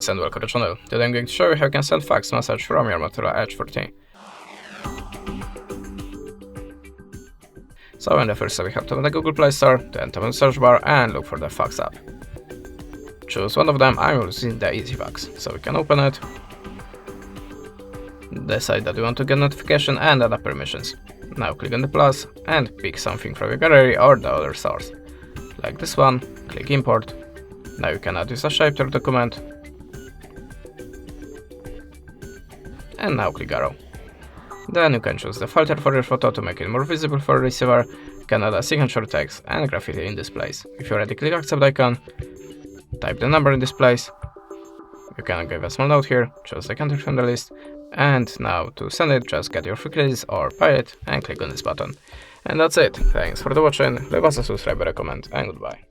guys and welcome to the channel. Today I'm going to show you how you can send fax message from your Motorola Edge 14. So in the first step we have to open the Google Play Store, then tap on the search bar and look for the fax app. Choose one of them. I'm using the Easy Fax, so we can open it. Decide that you want to get notification and add permissions. Now click on the plus and pick something from your gallery or the other source. Like this one, click import. Now you can add this as shape to the document. And now click arrow. Then you can choose the filter for your photo to make it more visible for the receiver. You can add a signature text and graffiti in this place. If you're ready, click accept icon. Type the number in this place. You can give a small note here, choose the country from the list. And now to send it, just get your free credits or buy it and click on this button. And that's it. Thanks for watching. Leave us a subscribe, a comment, and goodbye.